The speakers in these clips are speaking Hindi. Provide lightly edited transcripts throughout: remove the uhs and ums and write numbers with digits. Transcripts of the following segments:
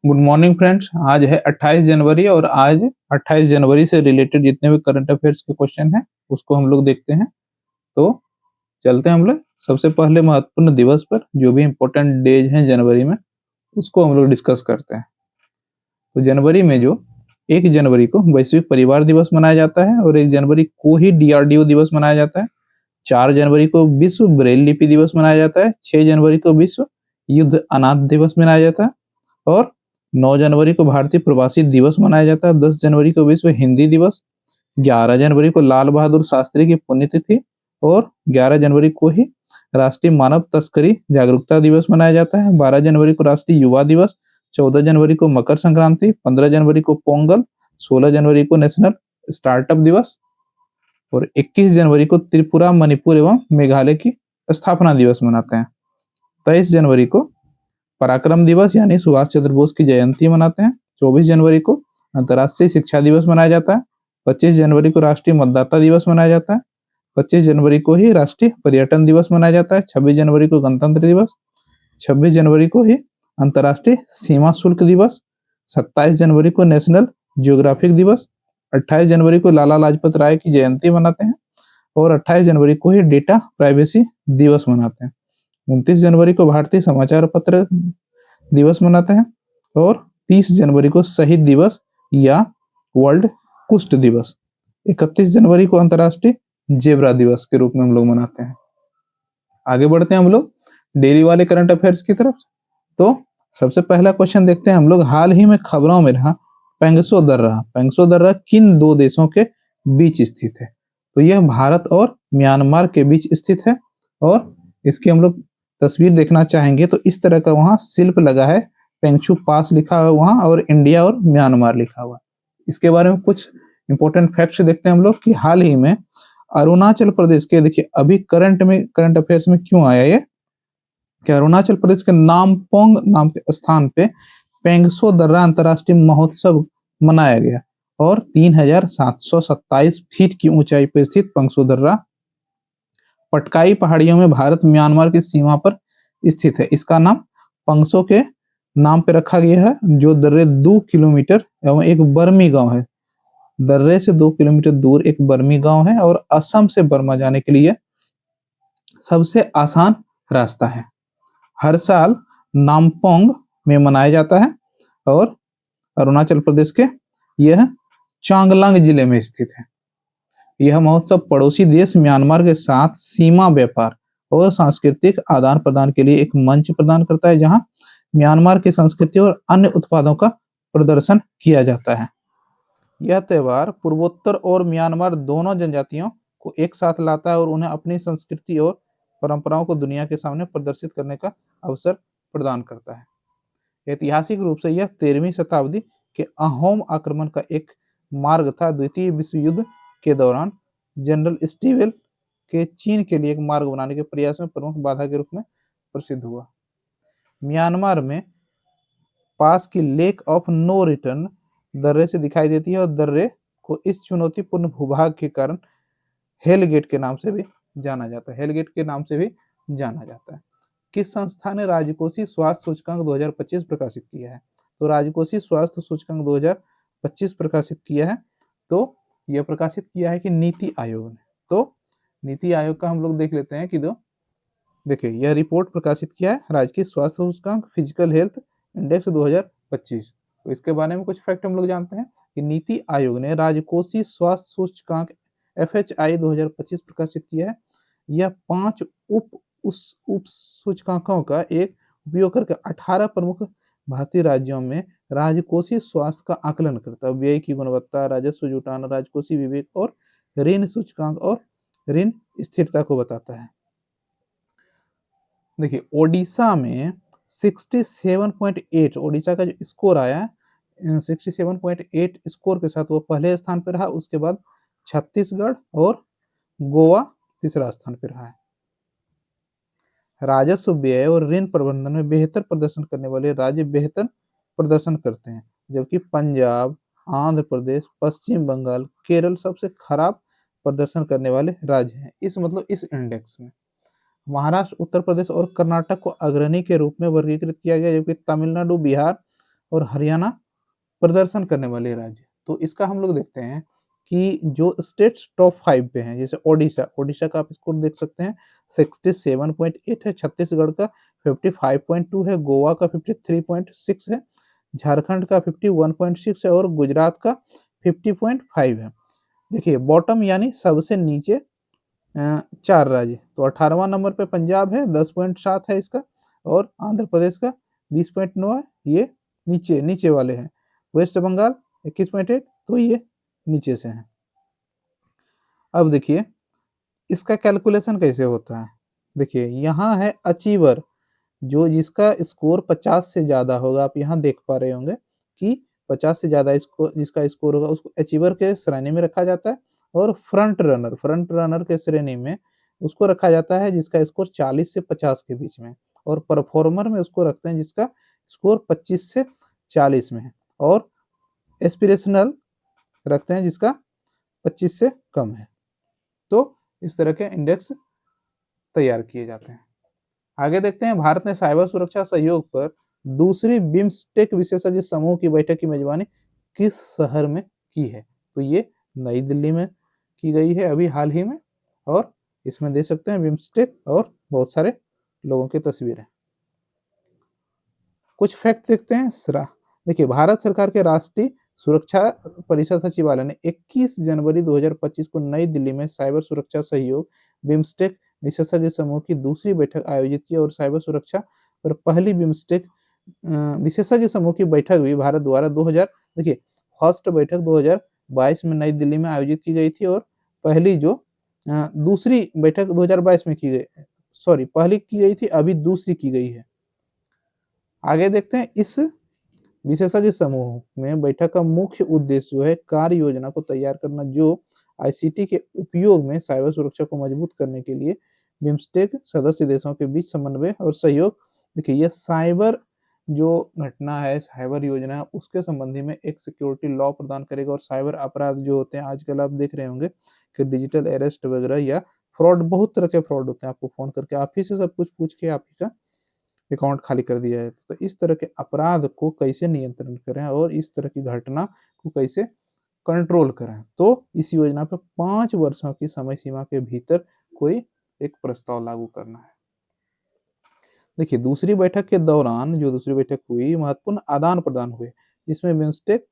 Good morning friends. आज है 28 जनवरी और आज 28 जनवरी से रिलेटेड जितने भी करंट अफेयर्स के क्वेश्चन हैं उसको हम लोग देखते हैं। तो चलते हैं हम लोग सबसे पहले महत्वपूर्ण दिवस पर, जो भी इम्पोर्टेंट डेज हैं जनवरी में उसको हम लोग डिस्कस करते हैं। तो जनवरी में जो 1 जनवरी को वैश्विक परिवार दिवस मनाया जाता है और 1 जनवरी को ही DRDO दिवस मनाया जाता है। 4 जनवरी को विश्व ब्रेल लिपि दिवस मनाया जाता है। 6 जनवरी को विश्व युद्ध अनाथ दिवस मनाया जाता है और 9 जनवरी को भारतीय प्रवासी दिवस मनाया जाता है। 10 जनवरी को विश्व हिंदी दिवस, 11 जनवरी को लाल बहादुर शास्त्री की पुण्यतिथि और 11 जनवरी को ही राष्ट्रीय मानव तस्करी जागरूकता दिवस मनाया जाता है। 12 जनवरी को राष्ट्रीय युवा दिवस, 14 जनवरी को मकर संक्रांति, 15 जनवरी को पोंगल, 16 जनवरी को नेशनल स्टार्टअप दिवस और 21 जनवरी को त्रिपुरा, मणिपुर एवं मेघालय की स्थापना दिवस मनाते हैं। 23 जनवरी को पराक्रम दिवस यानी सुभाष चंद्र बोस की जयंती मनाते हैं। 24 जनवरी को अंतर्राष्ट्रीय शिक्षा दिवस मनाया जाता है। 25 जनवरी को राष्ट्रीय मतदाता दिवस मनाया जाता है। 25 जनवरी को ही राष्ट्रीय पर्यटन दिवस मनाया जाता है। 26 जनवरी को गणतंत्र दिवस, 26 जनवरी को ही अंतर्राष्ट्रीय सीमा शुल्क दिवस, 27 जनवरी को नेशनल जियोग्राफिक दिवस, 28 जनवरी को लाला लाजपत राय की जयंती मनाते हैं और 28 जनवरी को ही डेटा प्राइवेसी दिवस मनाते हैं। 29 जनवरी को भारतीय समाचार पत्र दिवस मनाते हैं और 30 जनवरी को शहीद दिवस या वर्ल्ड कुष्ठ दिवस, 31 जनवरी को अंतर्राष्ट्रीय जेब्रा दिवस के रूप में हम लोग मनाते हैं। आगे बढ़ते हैं हम लोग डेली वाले करंट अफेयर्स की तरफ। तो सबसे पहला क्वेश्चन देखते हैं हम लोग। हाल ही में खबरों में रहा पेंगसो दर्रा किन दो देशों के बीच स्थित है? तो यह भारत और म्यांमार के बीच स्थित है और इसकी हम लोग तस्वीर देखना चाहेंगे तो इस तरह का वहां शिल्प लगा है, पेंगशू पास लिखा हुआ वहां और इंडिया और म्यांमार लिखा हुआ। इसके बारे में कुछ इंपॉर्टेंट फैक्ट्स देखते हैं हम लोग कि हाल ही में अरुणाचल प्रदेश के, देखिए अभी करंट अफेयर्स में क्यों आया ये, कि अरुणाचल प्रदेश के नामपोंग नाम के स्थान पे पेंगसो दर्रा अंतर्राष्ट्रीय महोत्सव मनाया गया और 3727 फीट की ऊंचाई पर स्थित पेंगसो दर्रा पटकाई पहाड़ियों में भारत म्यांमार की सीमा पर स्थित है। इसका नाम पंगसो के नाम पे रखा गया है, जो दर्रे 2 किलोमीटर एवं एक बर्मी गांव है। दर्रे से 2 किलोमीटर दूर एक बर्मी गांव है और असम से बर्मा जाने के लिए सबसे आसान रास्ता है। हर साल नामपोंग में मनाया जाता है और अरुणाचल प्रदेश के यह चांगलांग जिले में स्थित है। यह महोत्सव पड़ोसी देश म्यांमार के साथ सीमा व्यापार और सांस्कृतिक आदान प्रदान के लिए एक मंच प्रदान करता है, जहां म्यांमार की संस्कृति और अन्य उत्पादों का प्रदर्शन किया जाता है। यह त्योहार पूर्वोत्तर और म्यांमार दोनों जनजातियों को एक साथ लाता है और उन्हें अपनी संस्कृति और परंपराओं को दुनिया के सामने प्रदर्शित करने का अवसर प्रदान करता है। ऐतिहासिक रूप से यह 13वीं शताब्दी के अहोम आक्रमण का एक मार्ग था। द्वितीय विश्व युद्ध के दौरान जनरल स्टीवेल के चीन के लिए एक मार्ग बनाने के प्रयास में प्रमुख बाधा के रूप में प्रसिद्ध हुआ। म्यांमार में पास की लेक ऑफ नो रिटर्न दर्रे से दिखाई देती है और दर्रे को इस चुनौतीपूर्ण भूभाग के कारण हेलगेट के नाम से भी जाना जाता है। किस संस्था ने राजकोषीय स्वास्थ्य सूचकांक 2025 प्रकाशित किया है? तो राजकोषीय स्वास्थ्य सूचकांक 2025 प्रकाशित किया है, तो यह प्रकाशित किया है कि नीति आयोग ने। तो नीति आयोग का हम लोग देख लेते हैं कि देखिए यह रिपोर्ट प्रकाशित किया है राजकीय स्वास्थ्य सूचकांक फिजिकल हेल्थ इंडेक्स 2025। तो इसके बारे में कुछ फैक्ट हम लोग जानते हैं कि नीति आयोग ने राजकोषीय स्वास्थ्य सूचकांक FHI 2025 प्रकाशित किया है। यह 5 उप सूचकांकों का एक उपयोग करके 18 प्रमुख भारतीय राज्यों में राजकोषीय स्वास्थ्य का आकलन करता है। व्यय की गुणवत्ता, राजस्व जुटाना, राजकोषीय विवेक और ऋण सूचकांक और ऋण स्थिरता को बताता है। देखिए ओडिशा में 67.8 ओडिशा का जो स्कोर आया 67.8 स्कोर के साथ वो पहले स्थान पर रहा। उसके बाद छत्तीसगढ़ और गोवा तीसरा स्थान पर रहा है। राजस्व व्यय और ऋण प्रबंधन में बेहतर प्रदर्शन करने वाले राज्य बेहतर प्रदर्शन करते हैं, जबकि पंजाब, आंध्र प्रदेश, पश्चिम बंगाल, केरल सबसे खराब प्रदर्शन करने वाले राज्य हैं। इस इंडेक्स में महाराष्ट्र, उत्तर प्रदेश और कर्नाटक को अग्रणी के रूप में वर्गीकृत किया गया, जबकि तमिलनाडु, बिहार और हरियाणा प्रदर्शन करने वाले राज्य। तो इसका हम लोग देखते हैं कि जो स्टेट्स टॉप 5 पे हैं, जैसे ओडिशा का आप स्कोर देख सकते हैं 67.8 है, छत्तीसगढ़ का 55.2 है, गोवा का 53.6 है, झारखंड का 51.6 है और गुजरात का 50.5 है। देखिए बॉटम यानी सबसे नीचे 4 राज्य, तो 18वां नंबर पे पंजाब है 10.7 है इसका, और आंध्र प्रदेश का 20.9 है, ये नीचे नीचे वाले हैं। वेस्ट बंगाल 21.8, तो ये नीचे से हैं। अब देखिए इसका कैलकुलेशन कैसे होता है। देखिए यहाँ है अचीवर, जो जिसका स्कोर 50 से ज़्यादा होगा, आप यहाँ देख पा रहे होंगे कि 50 से ज़्यादा इसको जिसका स्कोर होगा उसको अचीवर के श्रेणी में रखा जाता है, और फ्रंट रनर के श्रेणी में उसको रखा जाता है जिसका स्कोर 40 से 50 के बीच में, और परफॉर्मर में उसको रखते हैं जिसका स्कोर 25 से 40 में है, और एस्पिरेशनल रखते हैं जिसका 25 से कम है। तो इस तरह के इंडेक्स तैयार किए जाते हैं। आगे देखते हैं, भारत ने साइबर सुरक्षा सहयोग पर दूसरी बिम्स्टेक विशेषज्ञ समूह की बैठक की मेजबानी किस शहर में की है। तो ये नई दिल्ली में की गई है अभी हाल ही में, और इसमें देख सकते हैं बिम्स्टेक और बहुत सारे लोगों की तस्वीरें। कुछ फैक्ट देखते हैं। देखिए भारत सरकार के राष्ट्रीय सुरक्षा परिषद सचिवालय ने 21 जनवरी 2025 को नई दिल्ली में साइबर सुरक्षा सहयोग बिम्स्टेक विशेषज्ञ समूह की दूसरी बैठक आयोजित की, और साइबर सुरक्षा पर पहली बिम्स्टेक विशेषज्ञ समूह की बैठक भी भारत द्वारा 2000 देखिए फर्स्ट बैठक 2022 में नई दिल्ली में आयोजित की गई थी, और पहली जो दूसरी बैठक 2022 में की गई, सॉरी पहली की गई थी, अभी दूसरी की गई है। आगे देखते हैं, इस विशेषज्ञ समूह में बैठक का मुख्य उद्देश्य जो है कार्य योजना को तैयार करना, जो आईसीटी के उपयोग में साइबर सुरक्षा को मजबूत करने के लिए बिम्स्टेक सदस्य देशों के बीच समन्वय और सहयोग। देखिए ये साइबर जो घटना है, साइबर योजना है, उसके संबंधी में एक सिक्योरिटी लॉ प्रदान करेगा, और साइबर अपराध जो होते हैं आजकल आप देख रहे होंगे कि डिजिटल अरेस्ट वगैरह या फ्रॉड, बहुत तरह के फ्रॉड होते हैं, आपको फोन करके आप ही से सब कुछ पूछ के आप ही का अकाउंट खाली कर दिया है। तो इस तरह के अपराध को कैसे नियंत्रण करें और इस तरह की घटना को कैसे कंट्रोल करें, तो इस योजना पर 5 वर्षों की समय सीमा के भीतर कोई एक प्रस्ताव लागू करना है। देखिए दूसरी बैठक के दौरान जो दूसरी बैठक हुई, महत्वपूर्ण आदान प्रदान हुए, जिसमें बिम्स्टेक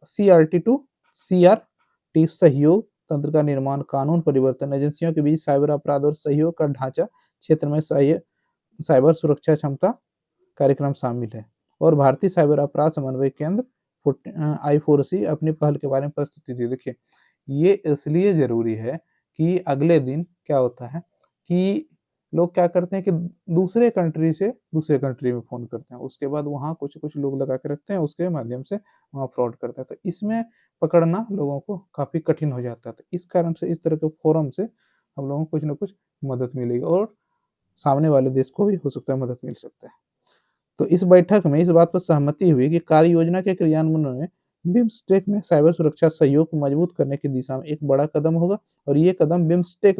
CRT टू CRT सहयोग तंत्र का निर्माण, कानून परिवर्तन, एजेंसियों के बीच साइबर अपराध और सहयोग का ढांचा, क्षेत्र में साइबर सुरक्षा क्षमता कार्यक्रम शामिल है, और भारतीय साइबर अपराध समन्वय केंद्र I4C अपनी पहल के बारे में प्रस्तुति दी। देखिए ये इसलिए जरूरी है कि अगले दिन क्या होता है कि लोग क्या करते हैं कि दूसरे कंट्री से दूसरे कंट्री में फ़ोन करते हैं, उसके बाद वहाँ कुछ-कुछ लोग लगा के रखते हैं, उसके माध्यम से वहाँ फ्रॉड करता है। तो इसमें पकड़ना लोगों को काफ़ी कठिन हो जाता है। तो इस कारण से इस तरह के फोरम से हम लोगों को कुछ न कुछ मदद मिलेगी, और सामने वाले देश को भी हो सकता है मदद मिल सकता है। तो इस बैठक में इस बात पर सहमति हुई कि कार्य योजना के क्रियान्वयन में बिम्स्टेक में साइबर सुरक्षा सहयोग को मजबूत करने की दिशा में एक बड़ा कदम होगा, और ये कदम बिम्स्टेक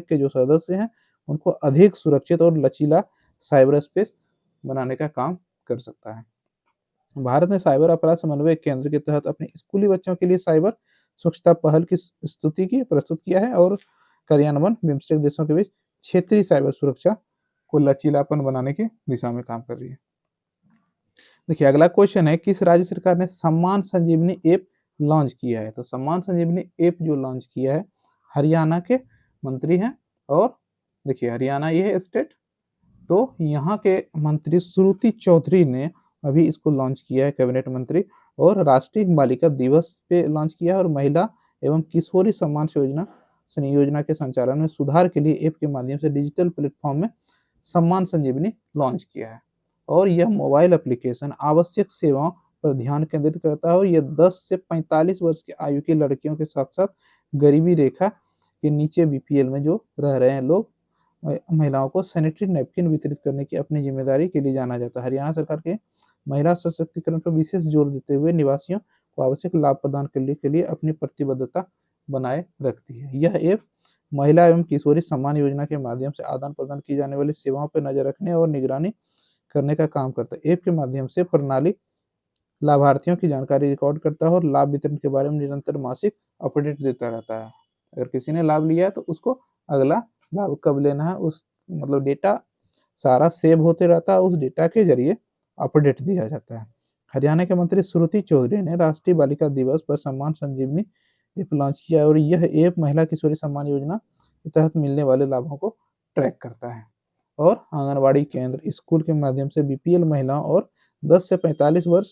के जो सदस्य हैं उनको अधिक सुरक्षित और लचीला साइबर स्पेस बनाने का काम कर सकता है। भारत ने साइबर अपराध समन्वय केंद्र के तहत अपने स्कूली बच्चों के लिए साइबर स्वच्छता पहल की स्तुति की प्रस्तुत किया है, और कार्यान्वयन बिम्स्टेक देशों के बीच क्षेत्रीय साइबर सुरक्षा को लचीलापन बनाने की दिशा में काम कर रही है। देखिए अगला क्वेश्चन है, किस राज्य सरकार ने सम्मान संजीवनी ऐप लॉन्च किया है। तो सम्मान संजीवनी ऐप जो लॉन्च किया है हरियाणा के मंत्री हैं, और देखिए हरियाणा ये है स्टेट, तो यहाँ के मंत्री श्रुति चौधरी ने अभी इसको लॉन्च किया है, कैबिनेट मंत्री, और राष्ट्रीय बालिका दिवस पे लॉन्च किया है, और महिला एवं किशोरी सम्मान योजना के संचालन में सुधार के लिए ऐप के माध्यम से डिजिटल प्लेटफॉर्म में सम्मान संजीवनी लॉन्च किया है, और यह मोबाइल एप्लीकेशन आवश्यक सेवाओं पर ध्यान केंद्रित करता है, और यह 10 से 45 वर्ष की आयु की लड़कियों के साथ साथ गरीबी रेखा के नीचे बीपीएल में जो रह रहे हैं लोग, महिलाओं को सैनिटरी नैपकिन वितरित करने की अपनी जिम्मेदारी के लिए जाना जाता है। हरियाणा सरकार के महिला सशक्तिकरण पर विशेष जोर देते हुए निवासियों को आवश्यक लाभ प्रदान करने के लिए अपनी प्रतिबद्धता बनाए रखती है। यह ऐप महिला एवं किशोरी सम्मान योजना के माध्यम से आदान प्रदान की जाने वाली सेवाओं पर नजर रखने और निगरानी करने का काम करता है। ऐप के माध्यम से प्रणाली लाभार्थियों की जानकारी रिकॉर्ड करता है और लाभ वितरण के बारे में निरंतर मासिक अपडेट देता रहता है। अगर किसी ने लाभ लिया है तो उसको अगला लाभ कब लेना है उस मतलब डेटा सारा सेव होते रहता है, उस डेटा के जरिए अपडेट दिया जाता है। हरियाणा के मंत्री श्रुति चौधरी ने राष्ट्रीय बालिका दिवस पर सम्मान संजीवनी ऐप लॉन्च किया और यह ऐप महिला किशोरी सम्मान योजना के तहत मिलने वाले लाभों को ट्रैक करता है। और आंगनबाड़ी केंद्र स्कूल के माध्यम से बीपीएल महिलाओं और 10 से 45 वर्ष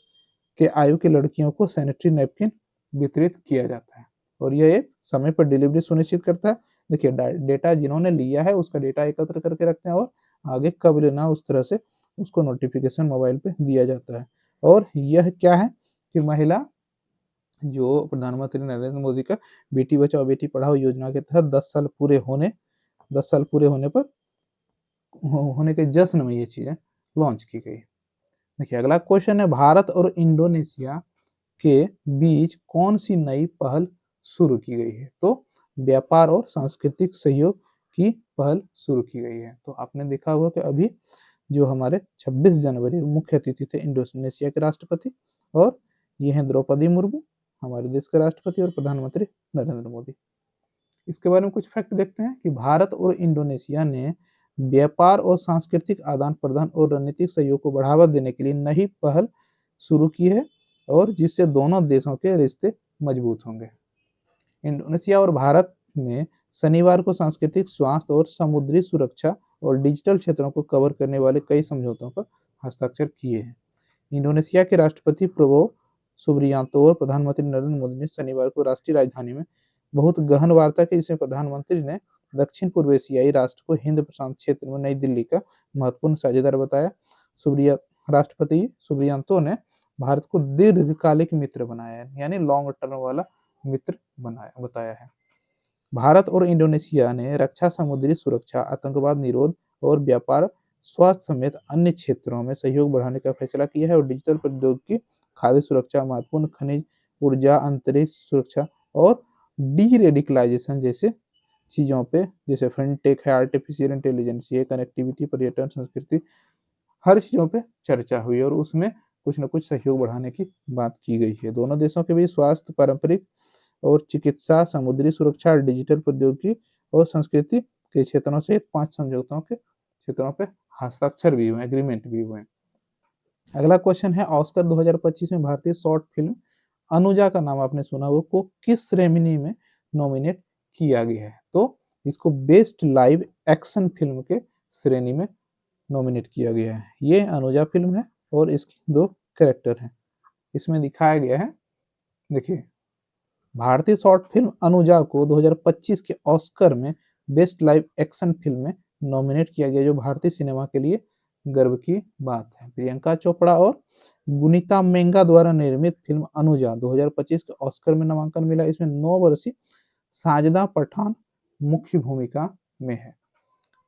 के आयु की लड़कियों को सैनिटरी नैपकिन वितरित किया जाता है और यह एक समय पर डिलीवरी सुनिश्चित करता है। देखिए डेटा जिन्होंने लिया है उसका डेटा एकत्र करके रखते हैं और आगे कब लेना उस तरह से उसको नोटिफिकेशन मोबाइल पे दिया जाता है। और यह क्या है कि महिला जो प्रधानमंत्री नरेंद्र मोदी का बेटी बचाओ बेटी पढ़ाओ योजना के तहत 10 साल पूरे होने पर होने के जश्न में ये चीजें लॉन्च की गई। देखिए अगला क्वेश्चन है, भारत और इंडोनेशिया के बीच कौन सी नई पहल शुरू की गई है? तो व्यापार और सांस्कृतिक सहयोग की पहल शुरू की गई है। तो आपने देखा होगा कि अभी जो हमारे 26 जनवरी मुख्य अतिथि थे इंडोनेशिया के राष्ट्रपति और ये हैं द्रौपदी मुर्मू हमारे देश के राष्ट्रपति और प्रधानमंत्री नरेंद्र मोदी। इसके बारे में कुछ फैक्ट देखते हैं कि भारत और इंडोनेशिया ने व्यापार और सांस्कृतिक आदान प्रदान और रणनीतिक सहयोग को बढ़ावा देने के लिए नई पहल शुरू की है और जिससे दोनों देशों के रिश्ते मजबूत होंगे। इंडोनेशिया और भारत ने शनिवार को सांस्कृतिक स्वास्थ्य और समुद्री सुरक्षा और डिजिटल क्षेत्रों को कवर करने वाले कई समझौतों पर हस्ताक्षर किए हैं। इंडोनेशिया के राष्ट्रपति प्रबोवो सुबियांतो और प्रधानमंत्री नरेंद्र मोदी ने शनिवार को राष्ट्रीय राजधानी में बहुत गहन वार्ता की, जिसमें प्रधानमंत्री ने दक्षिण पूर्व एशियाई राष्ट्र को हिंद प्रशांत क्षेत्र में नई दिल्ली का महत्वपूर्ण साझेदार बताया। राष्ट्रपति सुबियांतो ने भारत को दीर्घकालिक मित्र बनाया है, यानी लॉन्ग टर्म वाला मित्र बताया है। भारत और इंडोनेशिया ने रक्षा, समुद्री सुरक्षा, आतंकवाद निरोध और व्यापार, स्वास्थ्य समेत अन्य क्षेत्रों में सहयोग बढ़ाने का फैसला किया है और डिजिटल प्रौद्योगिकी, खाद्य सुरक्षा, महत्वपूर्ण खनिज, ऊर्जा, अंतरिक्ष सुरक्षा और डी रेडिकलाइजेशन जैसे चीजों पे, जैसे फिनटेक है, आर्टिफिशियल इंटेलिजेंस है, कनेक्टिविटी, पर्यटन, संस्कृति, हर चीजों पे चर्चा हुई और उसमें कुछ न कुछ सहयोग बढ़ाने की बात की गई है। दोनों देशों के बीच स्वास्थ्य, पारंपरिक और चिकित्सा, समुद्री सुरक्षा, डिजिटल प्रौद्योगिकी और संस्कृति के क्षेत्रों सहित 5 समझौतों के क्षेत्रों पे हस्ताक्षर भी हुए, एग्रीमेंट भी हुए। अगला क्वेश्चन है, ऑस्कर 2025 में भारतीय शॉर्ट फिल्म अनुजा का नाम आपने सुना हो को किस श्रेणी में नॉमिनेट किया गया है? तो इसको बेस्ट लाइव एक्शन फिल्म के श्रेणी में नॉमिनेट किया गया है। ये अनुजा फिल्म है और इसकी 2 कैरेक्टर हैं। इसमें दिखाया गया है, देखिए भारतीय शॉर्ट फिल्म अनुजा को 2025 के ऑस्कर में बेस्ट लाइव एक्शन फिल्म में नॉमिनेट किया गया, जो भारतीय सिनेमा के लिए गर्व की बात है। प्रियंका चोपड़ा और गुनीता मेंगा द्वारा निर्मित फिल्म अनुजा 2025 के ऑस्कर में नामांकन मिला। इसमें 9 वर्षीय साजिदा पठान मुख्य भूमिका में है।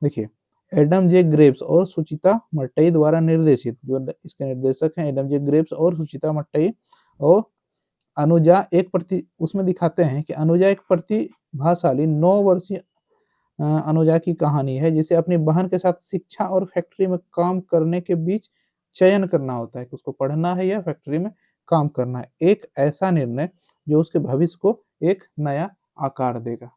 देखिए एडम जे ग्रेव्स और सुचिता मट्टई द्वारा निर्देशित, जो इसके निर्देशक हैं एडम जे ग्रेव्स और सुचिता मट्टई, और अनुजा उसमें दिखाते हैं कि अनुजा एक प्रतिभाशाली 9 वर्षीय अनुजा की कहानी है, जिसे अपनी बहन के साथ शिक्षा और फैक्ट्री में काम करने के बीच चयन करना होता है कि उसको पढ़ना है या फैक्ट्री में काम करना है। एक ऐसा निर्णय जो उसके भविष्य को एक नया आकार देगा।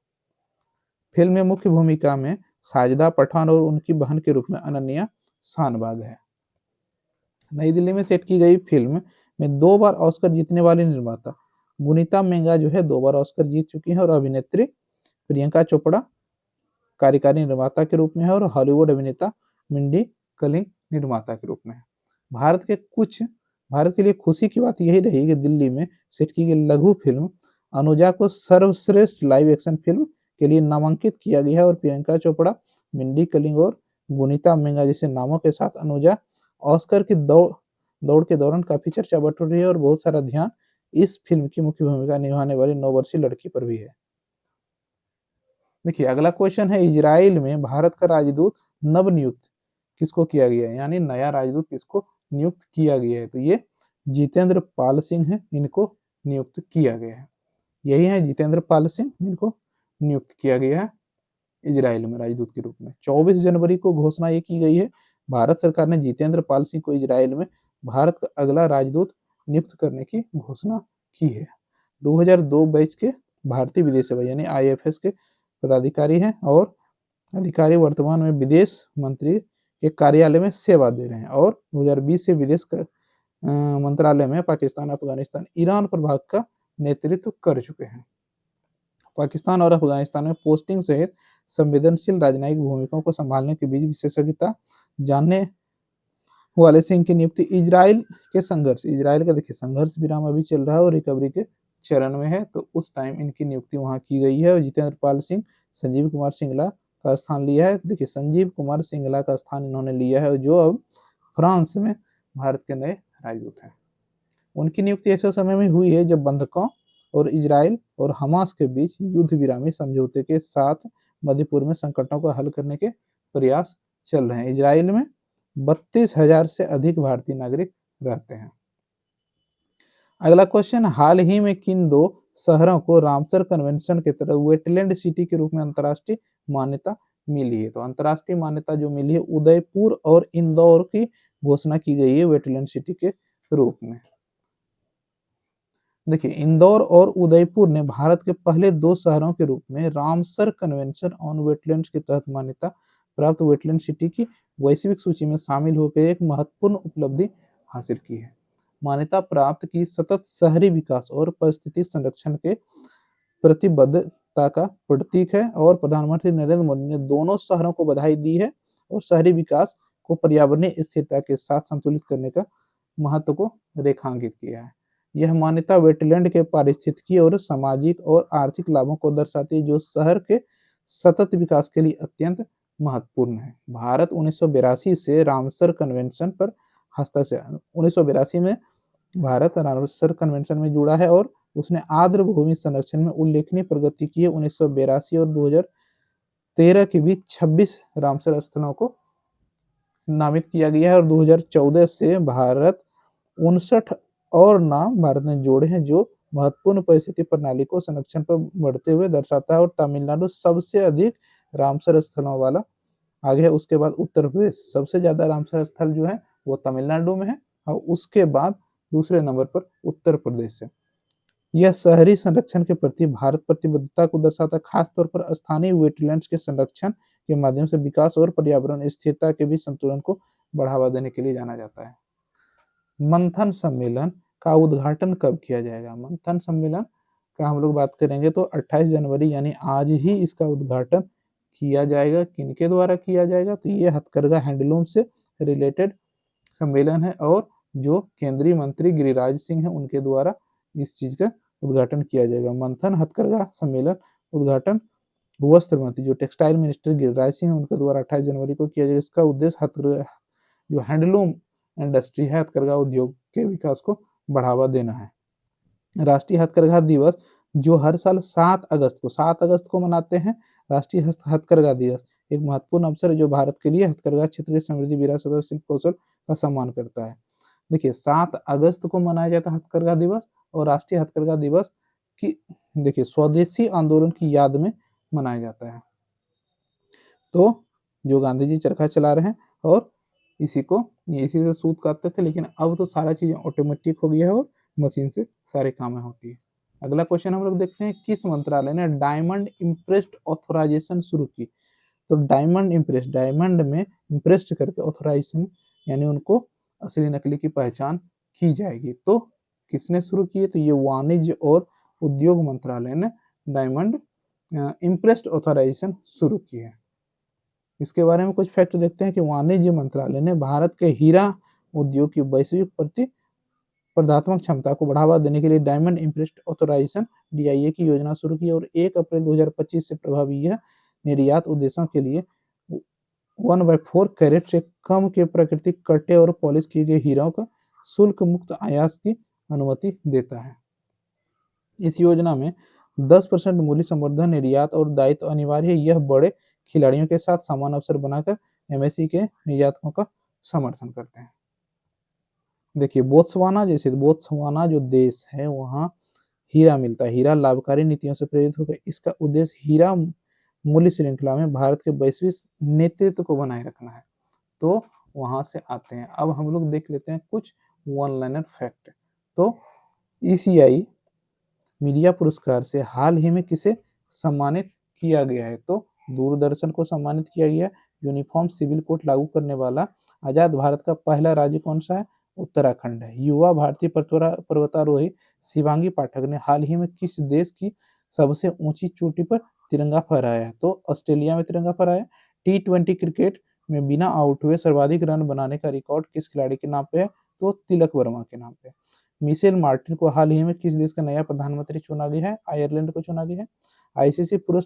फिल्म में मुख्य भूमिका में साजिदा पठान और उनकी बहन के रूप में अनन्या शानबाग है। नई दिल्ली में सेट की गई फिल्म में 2 बार ऑस्कर जीतने वाली निर्माता गुनीता मेंगा जो है 2 बार ऑस्कर जीत चुकी हैं और अभिनेत्री प्रियंका चोपड़ा कार्यकारी निर्माता के रूप में है और हॉलीवुड अभिनेता मिंडी कलिंग निर्माता के रूप में है। भारत के लिए खुशी की बात यही रही कि दिल्ली में सेट की गई लघु फिल्म अनुजा को सर्वश्रेष्ठ लाइव एक्शन फिल्म के लिए नामांकित किया गया है और प्रियंका चोपड़ा, मिंडी कलिंग और गुनीता मेंगा जैसे नामों के साथ अनुजा ऑस्कर की दौड़ के दौरान काफी चर्चा बटोर रही है और बहुत सारा ध्यान इस फिल्म की मुख्य भूमिका निभाने वाली 9 वर्षीय लड़की पर भी है। देखिए अगला क्वेश्चन है, इजराइल में भारत का राजदूत नवनियुक्त किसको किया गया है, यानी नया राजदूत किसको नियुक्त किया गया है? तो ये जितेंद्र पाल सिंह है, इनको नियुक्त किया गया है। यही है जितेंद्र पाल सिंह, इनको नियुक्त किया गया है इजराइल में राजदूत के रूप में। 24 जनवरी को घोषणा ये की गई है, भारत सरकार ने जितेंद्र पाल सिंह को इजराइल में भारत का अगला राजदूत नियुक्त करने की घोषणा की है। 2002 बैच के भारतीय विदेश सेवा यानी IFS के पदाधिकारी हैं और अधिकारी वर्तमान में विदेश मंत्री के कार्यालय में सेवा दे रहे हैं और 2020 से विदेश मंत्रालय में पाकिस्तान, अफगानिस्तान, ईरान प्रभाग का नेतृत्व कर चुके हैं। पाकिस्तान और अफगानिस्तान में पोस्टिंग सहित संवेदनशील राजनयिक भूमिकाओं को संभालने के बीच विशेषज्ञता जानने वाले सिंह की नियुक्ति इजराइल का देखिए संघर्ष विराम अभी चल रहा है और रिकवरी के चरण में है, तो उस टाइम इनकी नियुक्ति वहां की गई है और जितेंद्र पाल सिंह संजीव कुमार सिंगला का स्थान लिया है। देखिए संजीव कुमार सिंगला का स्थान इन्होंने लिया है जो अब फ्रांस में भारत के नए राजदूत हैं। उनकी नियुक्ति ऐसे समय में हुई है जब बंधकों और इजराइल और हमास के बीच युद्ध विरामी समझौते के साथ मध्य पूर्व में संकटों को हल करने के प्रयास चल रहे हैं। इजराइल में 32,000 से अधिक भारतीय नागरिक रहते हैं। अगला क्वेश्चन, हाल ही में किन दो शहरों को रामसर कन्वेंशन के तहत वेटलैंड सिटी के रूप में अंतर्राष्ट्रीय मान्यता मिली है? तो अंतर्राष्ट्रीय मान्यता जो मिली है उदयपुर और इंदौर की घोषणा की गई है वेटलैंड सिटी के रूप में। देखिए इंदौर और उदयपुर ने भारत के पहले दो शहरों के रूप में रामसर कन्वेंशन ऑन वेटलैंड्स के तहत मान्यता प्राप्त वेटलैंड सिटी की वैश्विक सूची में शामिल होकर एक महत्वपूर्ण उपलब्धि हासिल की है। मान्यता प्राप्त की सतत शहरी विकास और परिस्थिति संरक्षण के प्रतिबद्धता का प्रतीक है और प्रधानमंत्री नरेंद्र मोदी ने दोनों शहरों को बधाई दी है और शहरी विकास को पर्यावरणीय स्थिरता के साथ संतुलित करने का महत्व को रेखांकित किया है। यह मान्यता वेटलैंड के पारिस्थितिकीय और सामाजिक और आर्थिक लाभों को दर्शाती है जो शहर के सतत विकास के लिए अत्यंत महत्वपूर्ण है। भारत 1982 से रामसर कन्वेंशन पर हस्ताक्षर 1982 में भारत रामसर कन्वेंशन में जुड़ा है और उसने आर्द्र भूमि संरक्षण में उल्लेखनीय प्रगति की है। 1982 और 2013 के बीच 26 रामसर स्थलों को नामित किया गया है और 2014 से भारत 59 और नाम भारत ने जोड़े हैं जो महत्वपूर्ण परिस्थिति प्रणाली को संरक्षण पर बढ़ते हुए दर्शाता है और तमिलनाडु सबसे अधिक रामसर स्थलों वाला आगे है। उसके बाद उत्तर प्रदेश, सबसे ज्यादा रामसर स्थल जो है वो तमिलनाडु में है और उसके बाद दूसरे नंबर पर उत्तर प्रदेश है। यह शहरी संरक्षण के प्रति भारत प्रतिबद्धता को दर्शाता है, खासतौर पर स्थानीय वेटलैंड्स के संरक्षण के माध्यम से विकास और पर्यावरण स्थिरता के बीच संतुलन को बढ़ावा देने के लिए जाना जाता है। मंथन सम्मेलन का उद्घाटन कब किया जाएगा? मंथन सम्मेलन का हम लोग बात करेंगे तो 28 जनवरी यानी आज ही इसका उद्घाटन किया जाएगा। किनके द्वारा किया जाएगा? तो ये हथकरघा हैंडलूम से रिलेटेड सम्मेलन है और जो केंद्रीय मंत्री गिरिराज सिंह है उनके द्वारा इस चीज का उद्घाटन किया जाएगा। मंथन हथकरघा सम्मेलन उद्घाटन वस्त्र मंत्री जो टेक्सटाइल मिनिस्टर गिरिराज सिंह है उनके द्वारा 28 जनवरी को किया जाएगा। इसका उद्देश्य हथकरघा जो हैंडलूम इंडस्ट्री है, हथकरघा उद्योग के विकास को बढ़ावा देना है। राष्ट्रीय हथकरघा दिवस जो हर साल 7 अगस्त को मनाते हैं, राष्ट्रीय हथकरघा दिवस एक महत्वपूर्ण अवसर है जो भारत के लिए हथकरघा क्षेत्र की समृद्धि, विरासत और शिल्प कौशल का सम्मान करता है। देखिए 7 अगस्त को मनाया जाता है हथकरघा दिवस और राष्ट्रीय हथकरघा दिवस की देखिए स्वदेशी आंदोलन की याद में मनाया जाता है। तो जो गांधी जी चरखा चला रहे हैं और इसी से सूत काटते थे, लेकिन अब तो सारा चीजें ऑटोमेटिक हो गई है और मशीन से सारे काम होती है। अगला क्वेश्चन हम लोग देखते हैं, किस मंत्रालय ने डायमंड इम्प्रेस्ड ऑथराइजेशन शुरू की? तो डायमंड में इम्प्रेस्ड करके ऑथराइजेशन यानी उनको असली नकली की पहचान की जाएगी। तो किसने शुरू की है? तो ये वाणिज्य और उद्योग मंत्रालय ने डायमंड इम्प्रेस्ड ऑथराइजेशन शुरू की है। इसके बारे में कुछ फैक्ट देखते हैं कि वाणिज्य मंत्रालय ने भारत के हीरा उद्योग की वैश्विक प्रतिस्पर्धात्मक क्षमता को बढ़ावा देने के लिए डायमंड इम्प्रेस्ड ऑथराइजेशन DIA की योजना शुरू की और 1 अप्रैल 2025 से प्रभावी यह निर्यात उद्देश्यों के लिए 1/4 कैरेट से कम के प्राकृतिक कटे और पॉलिश किए गए हीरों का शुल्क मुक्त आयात की अनुमति देता है। इस योजना में 10% मूल्य संवर्धन, निर्यात और दायित्व अनिवार्य है। यह बड़े खिलाड़ियों के साथ समान अवसर बनाकर MSC के निर्यातकों का समर्थन करते हैं। देखिए बोत्सवाना जो देश है वहाँ हीरा मिलता है। हीरा लाभकारी नीतियों से प्रेरित होकर इसका उद्देश्य हीरा मूल्य श्रृंखला में भारत के वैश्विक नेतृत्व को बनाए रखना है। तो वहां से आते हैं। अब हम लोग देख लेते हैं कुछ वन लाइनर फैक्ट। तो ईसीआई मीडिया पुरस्कार से हाल ही में किसे सम्मानित किया गया है? तो दूरदर्शन को सम्मानित किया गया है। यूनिफॉर्म सिविल कोड लागू करने वाला आजाद भारत का पहला राज्य कौन सा है? उत्तराखंड है। युवा भारतीय पर्वतारोही शिवांगी पाठक ने हाल ही में किस देश की सबसे ऊंची चोटी पर तिरंगा फहराया है? तो ऑस्ट्रेलिया में तिरंगा फहराया। T20 क्रिकेट में बिना आउट हुए सर्वाधिक रन बनाने का रिकॉर्ड किस खिलाड़ी के नाम पे है? तो तिलक वर्मा के नाम पे। मिशेल मार्टिन को हाल ही में किस देश का नया प्रधानमंत्री चुना गया है? आयरलैंड को चुना गया है। आईसीसी पुरुष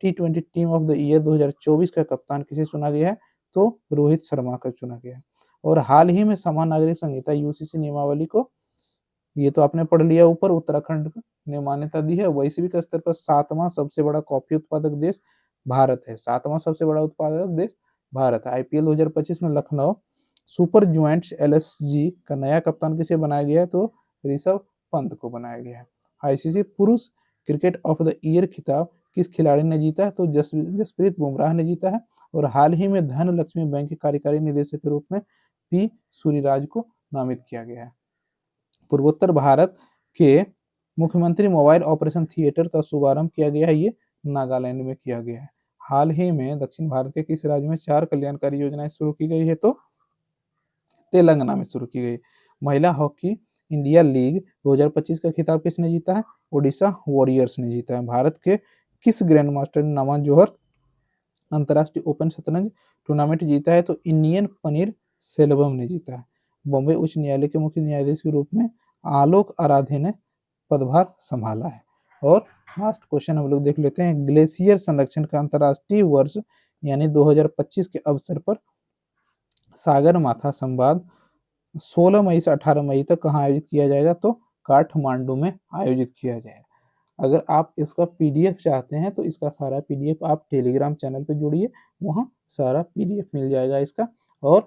T20 team of the year 2024 का कप्तान किसे चुना गया है? तो रोहित शर्मा का चुना गया है। और हाल ही में समान नागरिक संहिता यूसीसी नियमावली को, ये तो आपने पढ़ लिया ऊपर, उत्तराखंड ने मान्यता दी है। वैश्विक स्तर पर 7वां सबसे बड़ा कॉफी उत्पादक देश भारत है। 7वां सबसे बड़ा उत्पादक देश भारत है। आईपीएल 2025 में लखनऊ सुपर जुएंट्स एलएसजी का नया कप्तान किसे बनाया गया है? तो ऋषभ पंत को बनाया गया है। आईसीसी पुरुष क्रिकेट ऑफ द ईयर खिताब किस खिलाड़ी ने जीता है? तो जसप्रीत बुमराह ने जीता है। और हाल ही में धन लक्ष्मी बैंक के कार्यकारी निदेशक के रूप में पी सूर्यराज को नामित किया गया है। पूर्वोत्तर भारत के मुख्यमंत्री मोबाइल ऑपरेशन थिएटर का शुभारंभ किया गया है, ये नागालैंड में किया गया है। हाल ही में दक्षिण भारत के किस राज्य में 4 कल्याणकारी योजनाएं शुरू की गई है? तो तेलंगाना में शुरू की गई। महिला हॉकी इंडिया लीग 2025 का खिताब किसने जीता है? ओडिशा वॉरियर्स ने जीता है। भारत के किस ग्रैंड मास्टर ने नवा जौहर अंतर्राष्ट्रीय ओपन शतरंज टूर्नामेंट जीता है? तो इंडियन पनीर सेल्वम ने जीता है। बॉम्बे उच्च न्यायालय के मुख्य न्यायाधीश के रूप में आलोक आराध्य ने पदभार संभाला है। और लास्ट क्वेश्चन हम लोग देख लेते हैं। ग्लेशियर संरक्षण का अंतर्राष्ट्रीय वर्ष यानी 2025 के अवसर पर सागर माथा संवाद 16 मई से 18 मई तक कहाँ आयोजित किया जाएगा? तो काठमांडू में आयोजित किया जाएगा। अगर आप इसका पीडीएफ चाहते हैं तो इसका सारा पीडीएफ आप टेलीग्राम चैनल पे जुड़िए, वहाँ सारा पीडीएफ मिल जाएगा इसका। और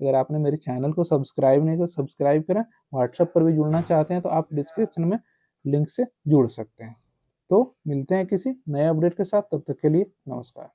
अगर आपने मेरे चैनल को सब्सक्राइब नहीं किया, सब्सक्राइब करें। व्हाट्सएप पर भी जुड़ना चाहते हैं तो आप डिस्क्रिप्शन में लिंक से जुड़ सकते हैं। तो मिलते हैं किसी नए अपडेट के साथ, तब तक के लिए नमस्कार।